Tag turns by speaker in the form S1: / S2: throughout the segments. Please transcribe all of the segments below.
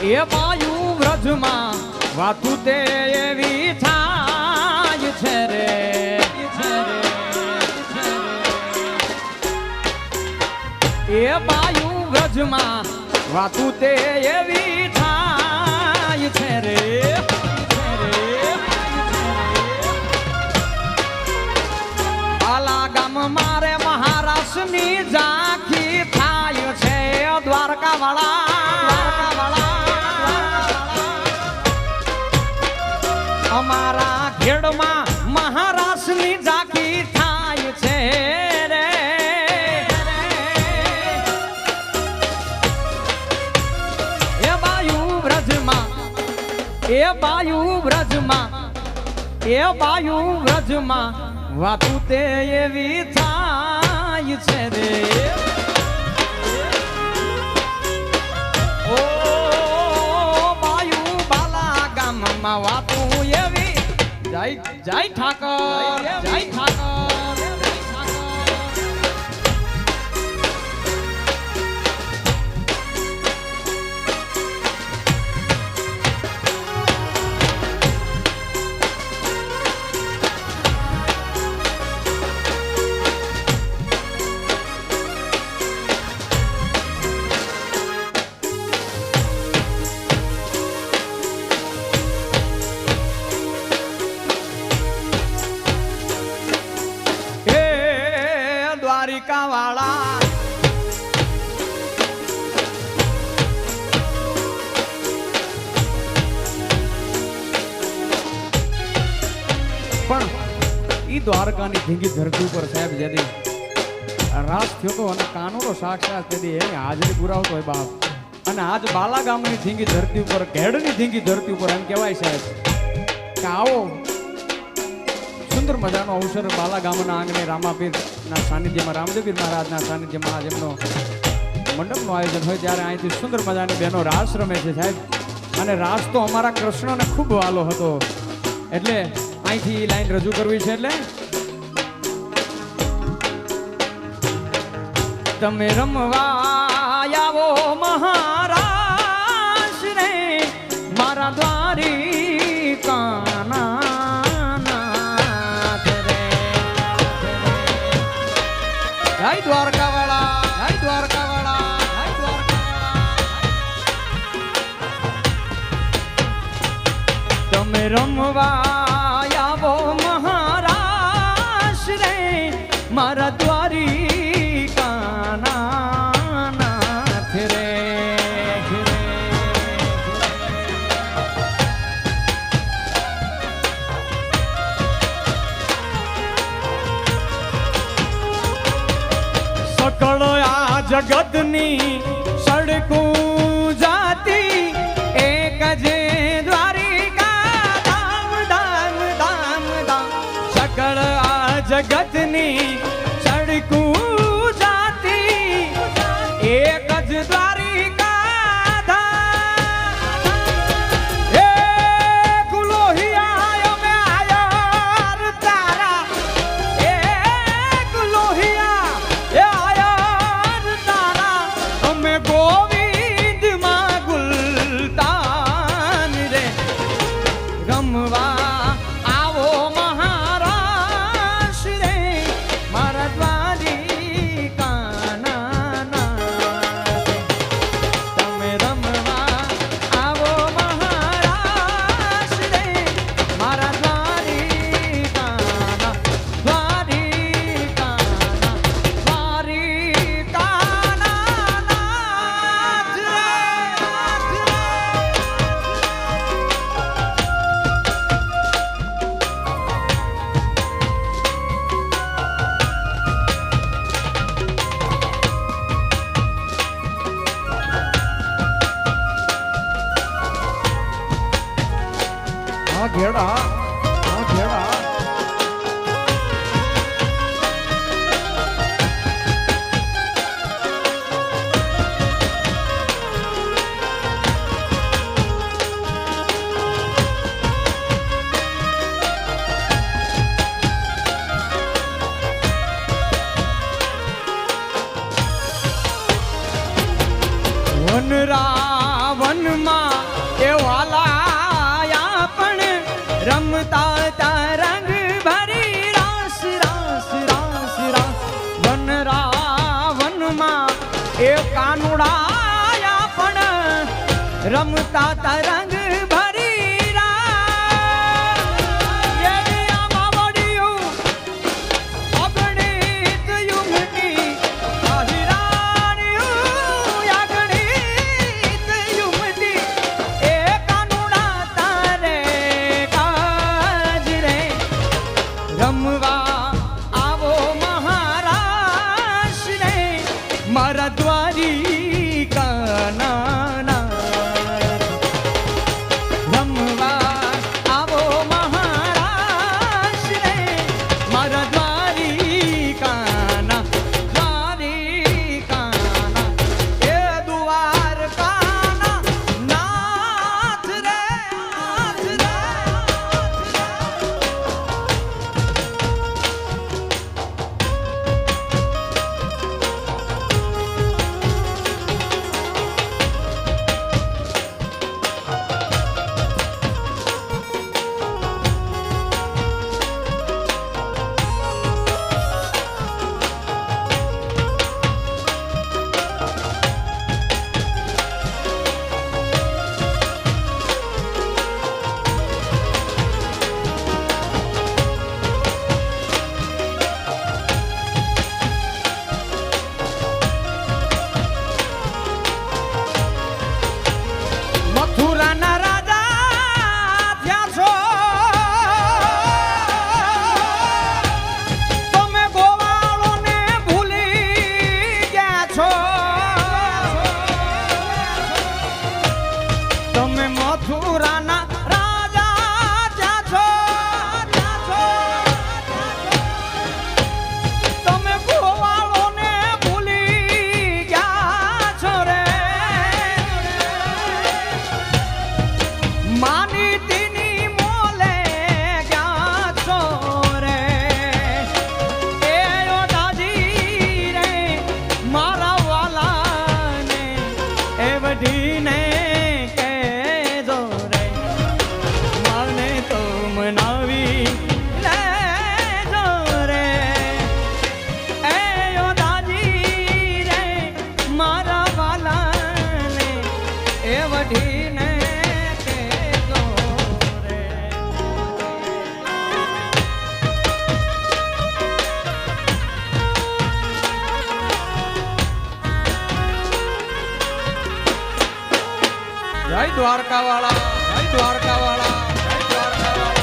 S1: એ બાયુ વ્રજમાં વાતું તે એવી થાય છે રે એ બાયુ વ્રજમાં વાતું તે એવી થાય છે રે આલા ગામ મારે મહારાષ્ટ્રની ઝાંખી થાય છે દ્વારકા વાળા અમારા ખેડમાં મહારાષ્ટ્રની ઝાંખી થાય છે રે એ બાયુ વ્રજમાં એ બાયુ વ્રજમાં વાતું તે એવી થાય છે રે ઓ બાયુ બાલા ગામમાં વાતું એવી જય ઠાકર જય ઠાકર દ્વારિકા વાળા પણ ઈ દ્વારકાની ધીંગી ધરતી ઉપર સાહેબ જેદી રાસ થયો તો અને કાનૂનો સાક્ષાત તેદી એની હાજરી પુરાવતો હોય બાપ અને આજ બાલા ગામની ધીંગી ધરતી ઉપર ઘેડની ધીંગી ધરતી ઉપર એમ કહેવાય સાહેબ કે આવો સુંદર મજાનો અવસર બાલા ગામના આંગણે રામાપીરના સાનિધ્યમાં રામદેવપીર મહારાજના સાનિધ્યમાં આજ એમનો મંડપનું આયોજન હોય ત્યારે અહીંથી સુંદર મજાની બહેનો રાસ રમે છે સાહેબ અને રાસ તો અમારા કૃષ્ણને ખૂબ વાલો હતો એટલે અહીંથી લાઈન રજૂ કરવી છે એટલે તમે રમવા આવો મહારાજ રે મારા દ્વારિકાના જય દ્વારકા વાળા જય દ્વારકા વાળા જય દ્વારકા તમે રમવા આવો મહારાજ રે મારા દ્વારિકાના નાથ રે સકળ આ જગતની સડકું જાતી એક જે દ્વારિકા ધામ ધામ ધામ ધામ સકળ આ જગતની સડકું જાતી એક જ દ્વારિકા ધામ એ કુલોહિયા અમે આયાર તારા એ કુલોહિયા એ ગોવિંદ માં ગુલતાન રે રમવા આવો મહારાજ રે મારા દ્વારિકાના તમે રમવા આવો મહારાજ રે મારા દ્વારિકાના ઘેડા વન રાવણ માં રમતા તરંગ ભરી રાત જેની આમાં વળ્યું અગણિત યુગની આહિરાણ્યું અગણિત યુગની એ કાનુડા તારે કાજ રે રમવા આવો મહારાજ રે મારા દ્વારિકાના જય દ્વારકા વાળા, જય દ્વારકા વાળા, જય દ્વારકા વાળા.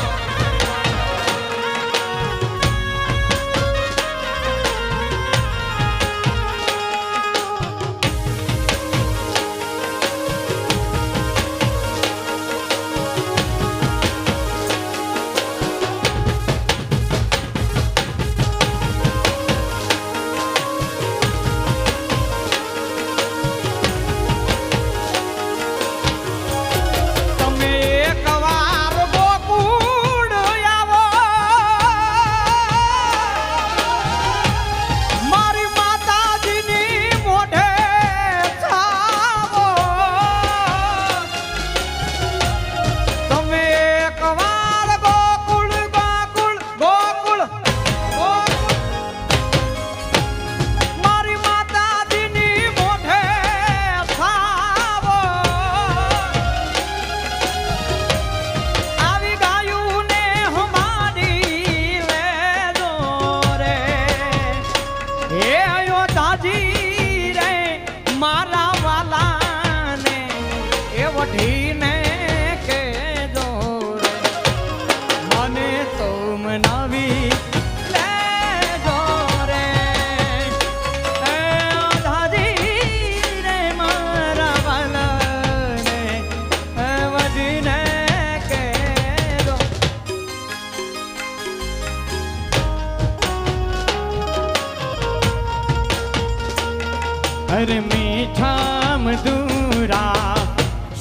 S1: અરે મીઠા મધુરા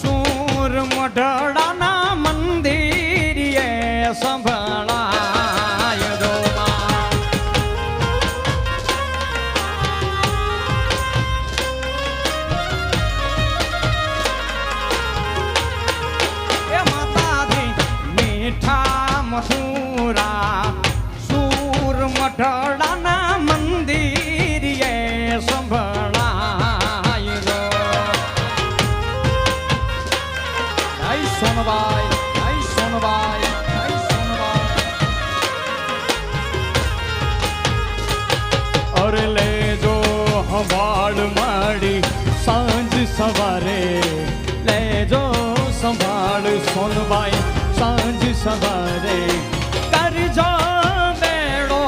S1: સૂર મોઢડાના મંદિરે સંભળાય દોમા. એ માતાજી મીઠા મધુરા સૂર મોઢડાના મંદિરે સંભળાય. સોનબાઈ આઈ સોનબાઈ આઈ સોનબાઈ અરે લેજો હવાડ માડી સાંજ સવારે લેજો સંભાળ સોનબાઈ સાંજ સવારે કરજો બેડો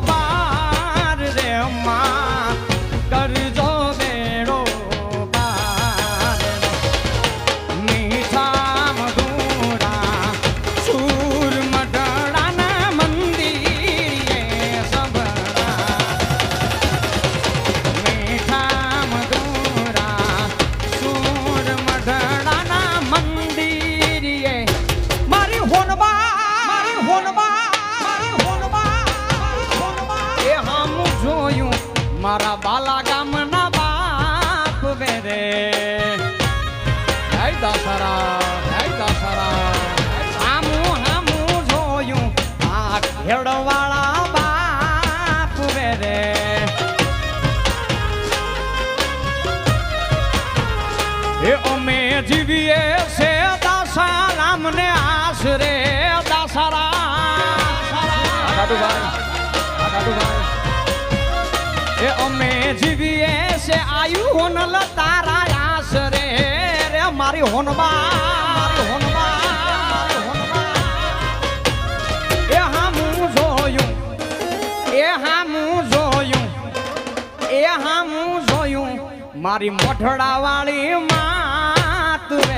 S1: પાર રે માં કરજો બેડો પાર મીઠા મધુરા સૂર મઢડાના મંદિરે સબડા મીઠા મધુરા સૂર મઢડાના મંદિરે મારી હોનબા એ હમ જોયું મારા બાલા ગામના બાપ બેરે હે દાસરા હામું જોયું આ ખેડવાળા બાપ બેરે એ અમે જીવીએ છે દાસારામને આશરે એ અમે જીવીએ છે આયુ હોનલ તારા આશરે રે મારી હોનબા એ હામું જોયું મારી મોઠડા વાળી માત રે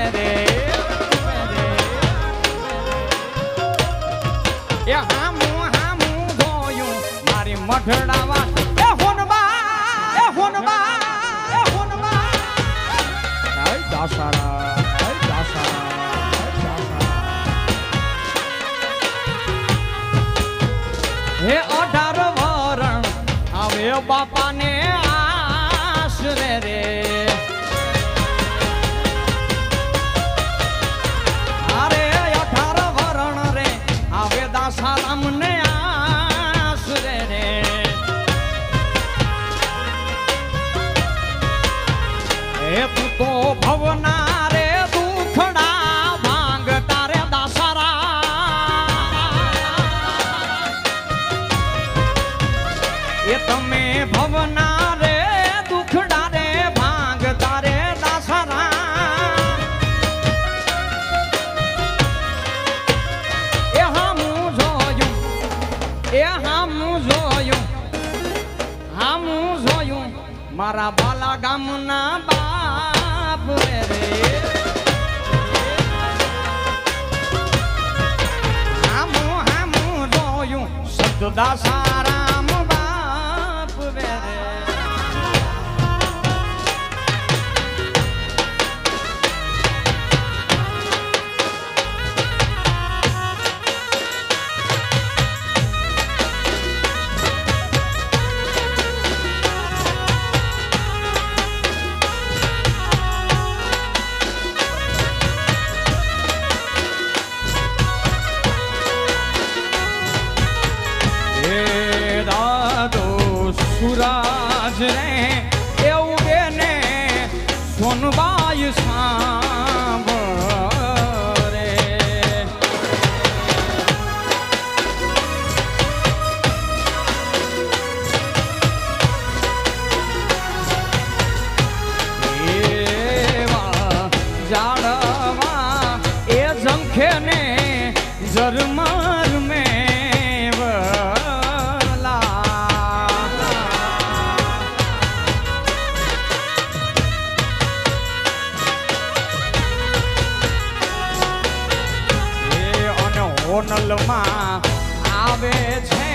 S1: એ હામું જોયું મારી મોઠડા વાળી હે 18 વરણ આવે બાપાને આશરે રે અરે 18 વરણ રે આવે દાસારામને આશરે રે હે તું તો ભવના રે દુખડા ભાંગ તારે દાસારા એ તમે ભવના રે દુખડા રે ભાંગ તારે દાસારા એ હામું જોયું મારા બાલા ગામના બાપ રે હામું જોયું શબ્દ દાસારામ બાપ રે સુરાજ રે એવું બેને સોનબાઈ સાંભળે એવા જાડવા એ ઝંખે ને જરમર મેં હોનલમાં આવે છે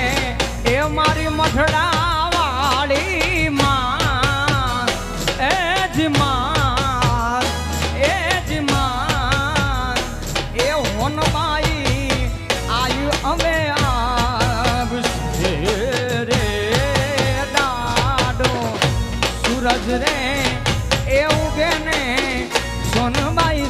S1: એ મારી મઠડા વાળી માં એ જ માં એ હોનબાઈ આયુ અમે આવશે રે દાડો સૂરજ રે એવું કે ને સોનબાઈ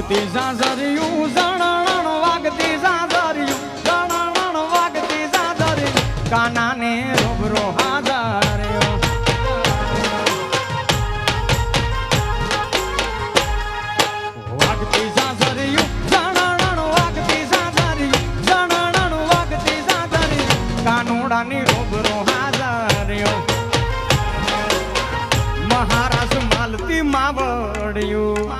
S1: વાગતી સાસરિયું જણણ વાગતી સાસરિયું જણણ વાગતી સાસરિયું કાનાને રૂબરૂ હાજર્યો વાગતી સાસરિયું જણણ વાગતી સાસરિયું જણણ વાગતી સાસરિયું કાનુડાની રૂબરૂ હાજર્યો મહારાજ માલતી માવડિયું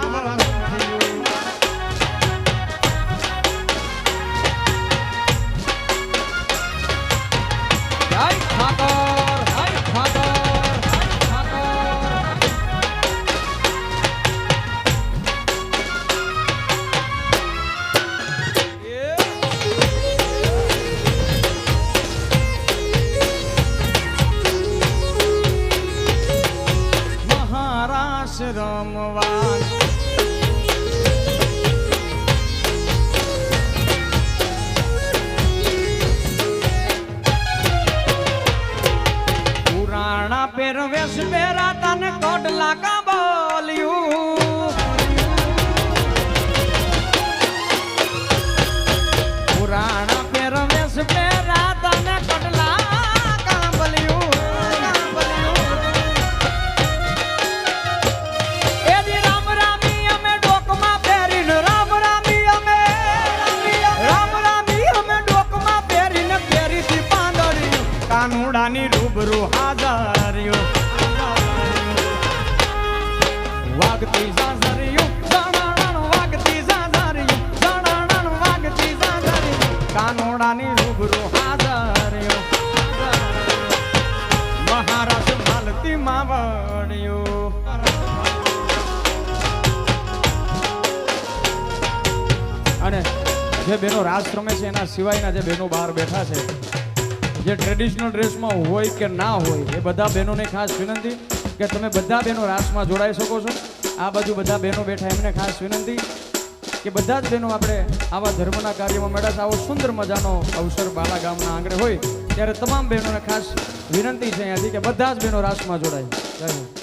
S1: રમવાન પુરાણા પહેરવેશ પહેરાતા ને કોટલા કા બોલ્યું પુરાણા પહેરવેશ પહેરાતા ને કોટલા કા બોલ્યું કાનુડાની રૂબરૂ હાજર્યો વાગતી સાસરિયું જણણ વાગતી સાસરિયું જણણ વાગતી સાસરિયું કાનુડાની રૂબરૂ હાજર્યો મહારાજ માલતી માવડિયો અને જે બેનો રાસ રમે છે એના સિવાયના જે બેનો બહાર બેઠા છે જે ટ્રેડિશનલ ડ્રેસમાં હોય કે ના હોય એ બધા બહેનોને ખાસ વિનંતી કે તમે બધા બહેનો રાસમાં જોડાઈ શકો છો આ બાજુ બધા બહેનો બેઠા એમને ખાસ વિનંતી કે બધા જ બહેનો આપણે આવા ધર્મના કાર્યમાં મળ્યા છે આવો સુંદર મજાનો અવસર બાલા ગામના આંગણે હોય ત્યારે તમામ બહેનોને ખાસ વિનંતી છે અહીંયાથી કે બધા જ બહેનો રાસમાં જોડાય જય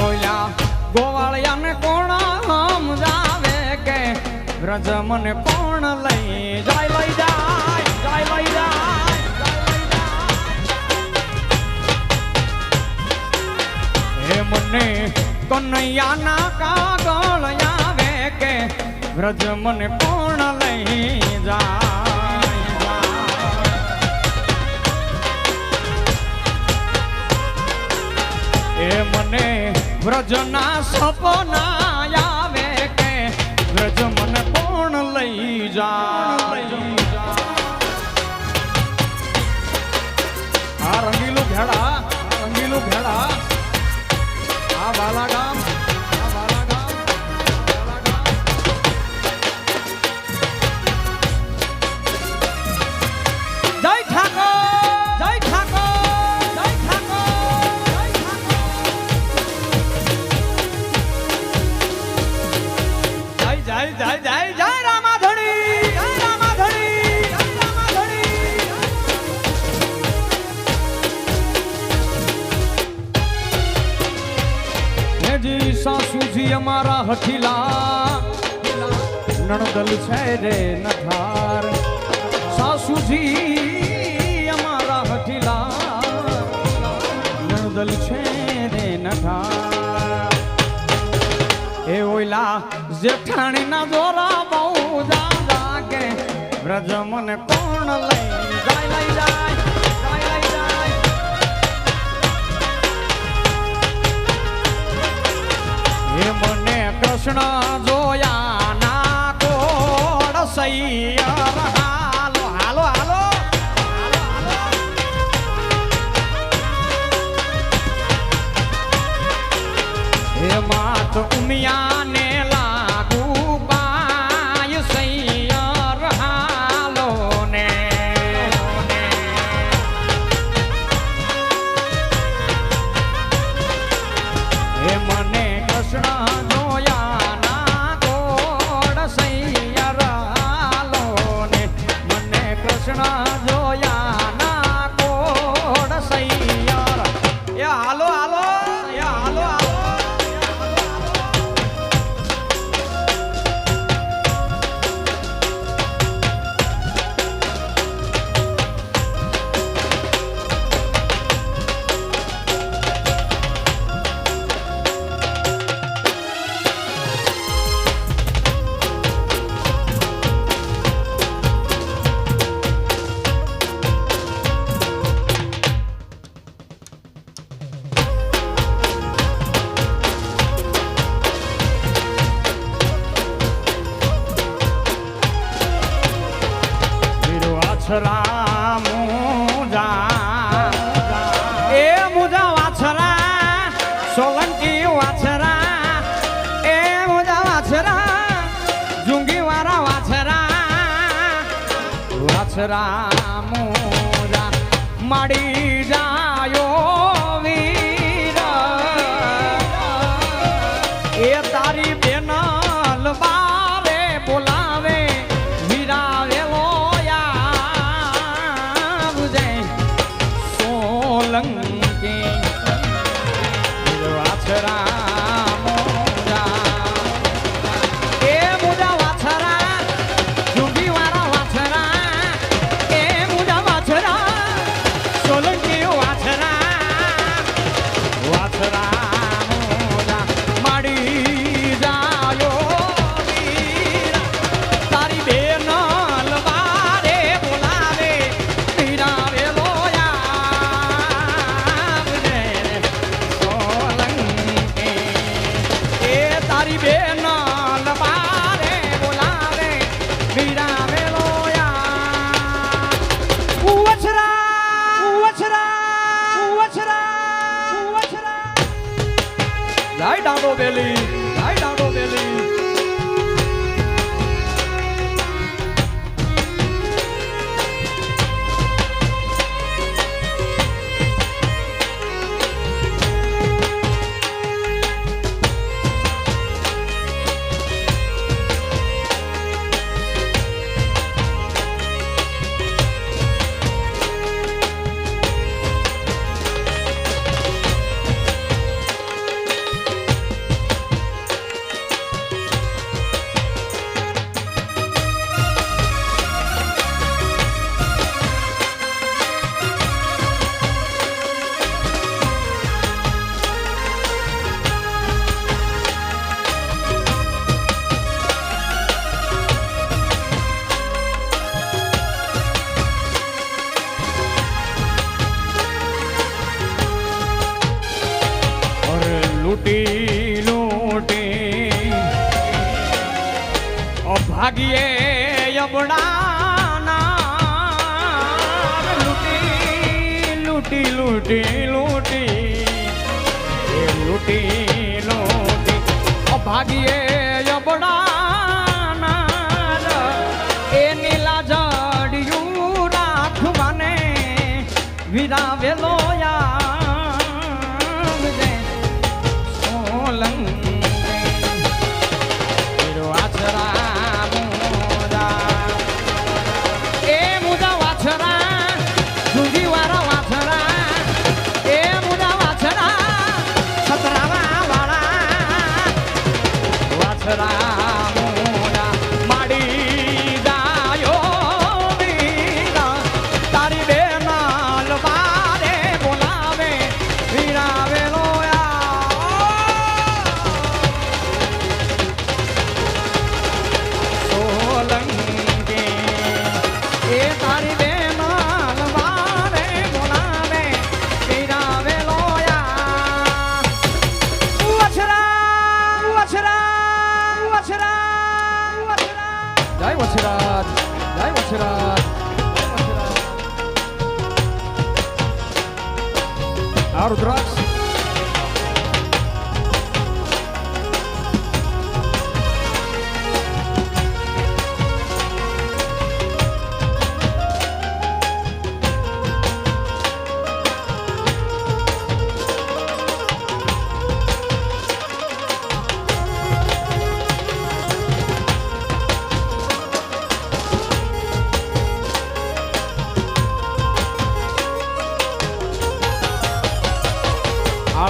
S1: હો ગોવાળિયાને કોણ સમજાવે કે વ્રજ મને કોણ લઈ જાય લઈ જાય જાય લઈ જાય હે મને કનૈયાના કાગળ આવે કે વ્રજ મને કોણ લઈ જાય એ મને વ્રજના સપના આવે કે વ્રજ મને કોણ લઈ જાય આ રંગીલું ભેડા આ બાલા ગામ જય ઠાકોર જય ઠાકોર જય ઠાકોર જય જય જય જય રામાધણી જય રામાધણી જય રામાધણી હેજી સાસુજી અમારા હઠીલા નણદલ છે રે નથાર સાસુજી અમારા હઠીલા નણદલ છે રે નથાર એ ઓઈલા જેઠાણી ના દોરા બહુ દાદા કે વ્રજ મને કોણ લઈ જાય લઈ જાય લઈ જાય એ મને કૃષ્ણ જોયા ના કોડ સૈયા હાલો જોયા ના કોડ સૈયાર એ હાલો હાલો એ હાલો હાલો વાછરા મુજા એ મુજા વાછરા સોલંકી વાછરા એ મુજા વાછરા જુંગી વાળા વાછરા વાછરા મુજા માડી જાયો વીર એ તારી બેનલ બારે બોલાવે વીરાવેલો લંકી વાછરા મોજા એ મુજા વાછરા જુંગી વાળા વાછરા એ મુજા વાછરા સોલંકી વાછરા વાછરા મોજા માડી જાયો વીરા તારી બેનલ બારે બોલાવે વીરાવેલો તારી બેનલ બારે બોલાવે વીરા વેલોયા ઉવછરા ઉવછરા ઉવછરા ઉવછરા લાઈ ડાંડો બેલી લાઈ ડાંડો બેલી लूटी लूटी ओ भागिए अबड़ाना लूटी लूटी लूटी लूटी लूटी लूटी ओ भागिए अबड़ाना ए नीला जड़िયું રાખવાને વિરાવેલો રુદ્રાક્ષ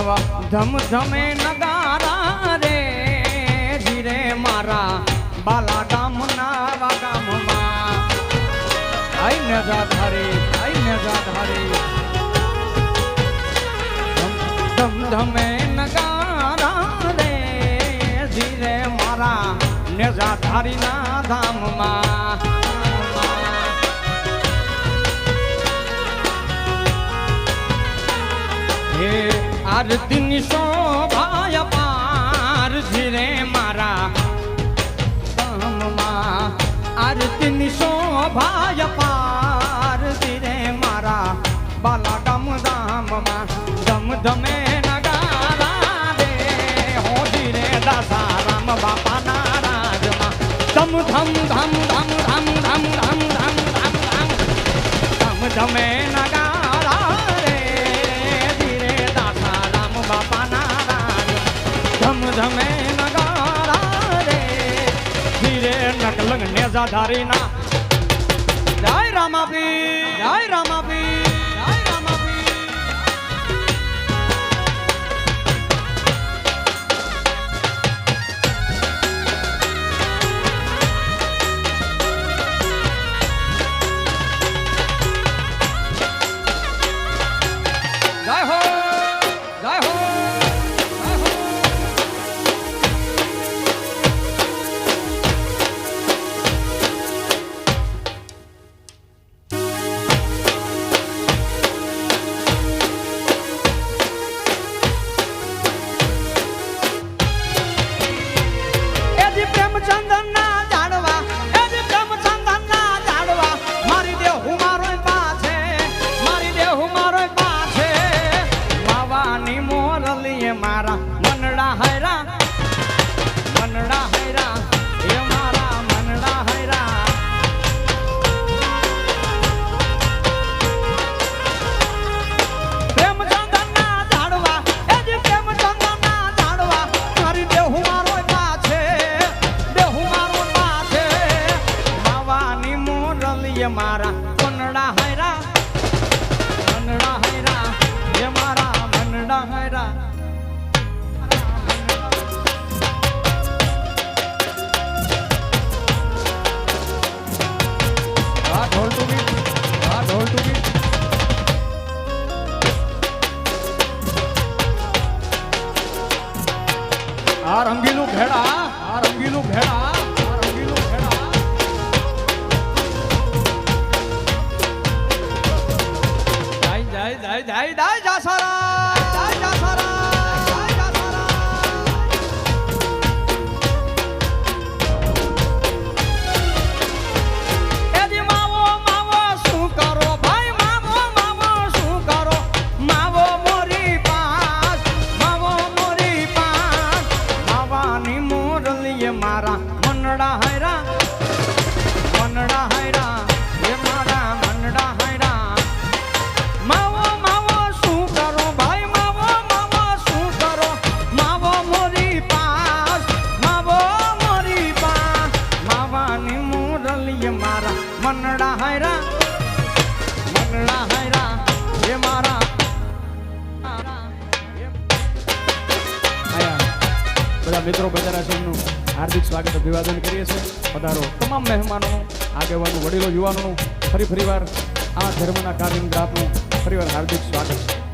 S1: આવા ધમધમે નગારા રે ધીરે મારા બાલા ગામના વાગામમાં આઈ ને જાધારી ધમધમે નગારા રે ધીરે મારા નેજાધારીના ધામમાં હે આરતીની શોભાય પાર ધીરે મારા ધામમાં આરતીની શોભાય પાર ધીરે મારા બાલા ગામ ધામમાં ધમધમે નગારા રે હો ધીરે દાસારામ બાપાના રાજમાં ધમ ધમ ધમ ધમ ધમ ધમ ધમ ધમ ધમ ધમ ધમે નગારા રે ધીરે દાસારામ બાપાના રાજ ધમધમે નગારા રે ધીરે નકલંગ નેજાધારીના જય રામાપીર જય રામાપીર જય રામાપીર જય હો જય હો જય હો એજી પ્રેમચંદનના જાડવા એજી પ્રેમચંદનના જાડવા મારી દેહુ મારો પાછે મારી દેહુ મારો પાછે માવાની મોરલીએ મારા મનડા હૈરા એ મારા મનડા હૈરા પ્રેમચંદનના જાડવા એજી પ્રેમચંદનના જાડવા મારી દેહુ મારો પાછે માવાની મોરલીએ મારા મનડા હૈરા એ મારા મનડા હૈરા આ ઢોલ ટુકી આ રંગીલું ભેડા જય જાસારા એજી માવો શું કરો ભાઈ માવો શું કરો માવો મોરી પાસ માવાની મોરલીએ મારા મનડા હૈરા એ મારા મનડા હૈરા માવો શું કરો ભાઈ માવો શું કરો માવો મોરી પાસ માવાની મોરલીએ મારા મનડા હૈરા એ મારા બધા મિત્રો બજારા સંઘનું હાર્દિક સ્વાગત અભિવાદન કરીએ છીએ પધારો તમામ મહેમાનોનું આગેવાનો વડીલો યુવાનોનું ફરીવાર આ ધર્મના કાર્યક્રમ આપનું ફરીવાર હાર્દિક સ્વાગત છે.